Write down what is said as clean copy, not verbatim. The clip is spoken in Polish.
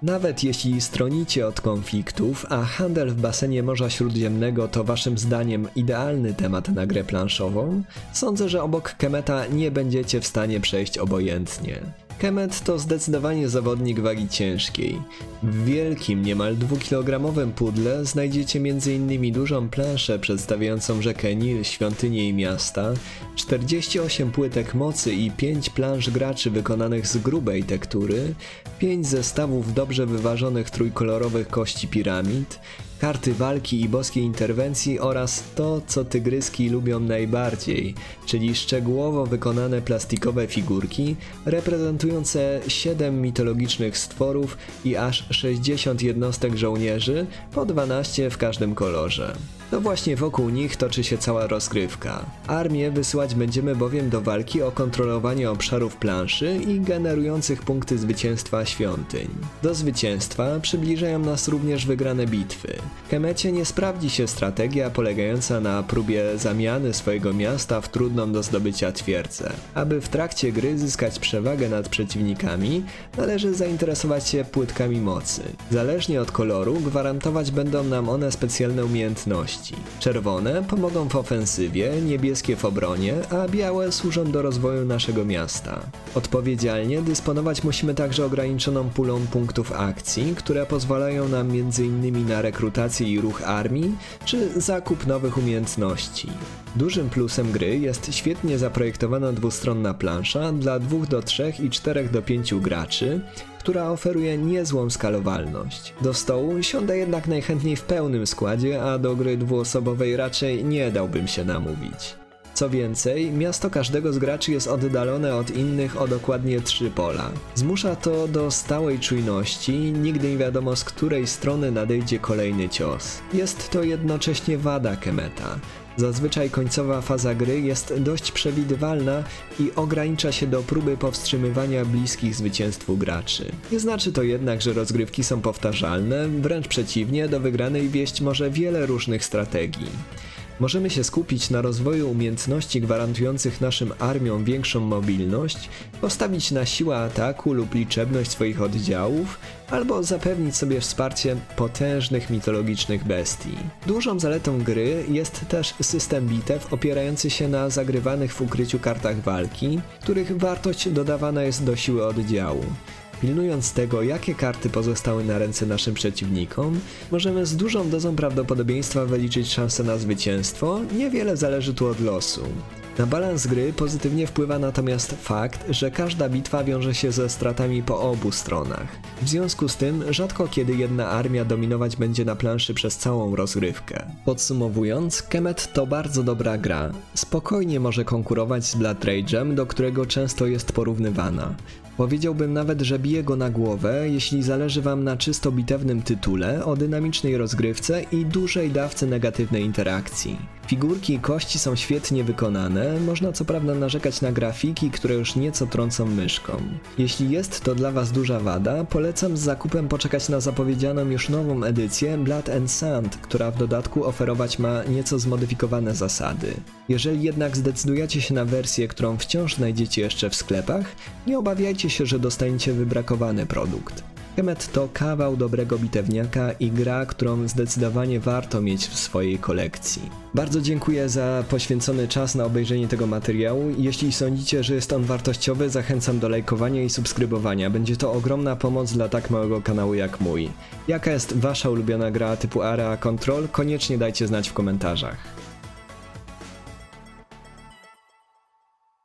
Nawet jeśli stronicie od konfliktów, a handel w basenie Morza Śródziemnego to waszym zdaniem idealny temat na grę planszową, sądzę, że obok Kemeta nie będziecie w stanie przejść obojętnie. Kemet to zdecydowanie zawodnik wagi ciężkiej. W wielkim, niemal 2-kilogramowym pudle znajdziecie m.in. dużą planszę przedstawiającą rzekę Nil, świątynię i miasta, 48 płytek mocy i 5 plansz graczy wykonanych z grubej tektury, 5 zestawów dobrze wyważonych trójkolorowych kości piramid, karty walki i boskiej interwencji oraz to, co tygryski lubią najbardziej, czyli szczegółowo wykonane plastikowe figurki reprezentujące 7 mitologicznych stworów i aż 60 jednostek żołnierzy, po 12 w każdym kolorze. To właśnie wokół nich toczy się cała rozgrywka. Armię wysyłać będziemy bowiem do walki o kontrolowanie obszarów planszy i generujących punkty zwycięstwa świątyń. Do zwycięstwa przybliżają nas również wygrane bitwy. W Kemecie nie sprawdzi się strategia polegająca na próbie zamiany swojego miasta w trudną do zdobycia twierdzę. Aby w trakcie gry zyskać przewagę nad przeciwnikami, należy zainteresować się płytkami mocy. Zależnie od koloru gwarantować będą nam one specjalne umiejętności. Czerwone pomogą w ofensywie, niebieskie w obronie, a białe służą do rozwoju naszego miasta. Odpowiedzialnie dysponować musimy także ograniczoną pulą punktów akcji, które pozwalają nam m.in. na rekrutację i ruch armii, czy zakup nowych umiejętności. Dużym plusem gry jest świetnie zaprojektowana dwustronna plansza dla 2 do 3 i 4 do 5 graczy, która oferuje niezłą skalowalność. Do stołu siądę jednak najchętniej w pełnym składzie, a do gry dwuosobowej raczej nie dałbym się namówić. Co więcej, miasto każdego z graczy jest oddalone od innych o dokładnie 3 pola. Zmusza to do stałej czujności, nigdy nie wiadomo z której strony nadejdzie kolejny cios. Jest to jednocześnie wada Kemeta. Zazwyczaj końcowa faza gry jest dość przewidywalna i ogranicza się do próby powstrzymywania bliskich zwycięstwu graczy. Nie znaczy to jednak, że rozgrywki są powtarzalne, wręcz przeciwnie, do wygranej wieść może wiele różnych strategii. Możemy się skupić na rozwoju umiejętności gwarantujących naszym armiom większą mobilność, postawić na siłę ataku lub liczebność swoich oddziałów, albo zapewnić sobie wsparcie potężnych mitologicznych bestii. Dużą zaletą gry jest też system bitew opierający się na zagrywanych w ukryciu kartach walki, których wartość dodawana jest do siły oddziału. Pilnując tego, jakie karty pozostały na ręce naszym przeciwnikom, możemy z dużą dozą prawdopodobieństwa wyliczyć szansę na zwycięstwo, niewiele zależy tu od losu. Na balans gry pozytywnie wpływa natomiast fakt, że każda bitwa wiąże się ze stratami po obu stronach. W związku z tym rzadko kiedy jedna armia dominować będzie na planszy przez całą rozgrywkę. Podsumowując, Kemet to bardzo dobra gra. Spokojnie może konkurować z Blood Rage'em, do którego często jest porównywana. Powiedziałbym nawet, że bije go na głowę, jeśli zależy wam na czysto bitewnym tytule, o dynamicznej rozgrywce i dużej dawce negatywnej interakcji. Figurki i kości są świetnie wykonane, można co prawda narzekać na grafiki, które już nieco trącą myszką. Jeśli jest to dla was duża wada, polecam z zakupem poczekać na zapowiedzianą już nową edycję Blood and Sand, która w dodatku oferować ma nieco zmodyfikowane zasady. Jeżeli jednak zdecydujecie się na wersję, którą wciąż znajdziecie jeszcze w sklepach, nie obawiajcie się, że dostaniecie wybrakowany produkt. Kemet to kawał dobrego bitewniaka i gra, którą zdecydowanie warto mieć w swojej kolekcji. Bardzo dziękuję za poświęcony czas na obejrzenie tego materiału. Jeśli sądzicie, że jest on wartościowy, zachęcam do lajkowania i subskrybowania. Będzie to ogromna pomoc dla tak małego kanału jak mój. Jaka jest wasza ulubiona gra typu Area Control? Koniecznie dajcie znać w komentarzach.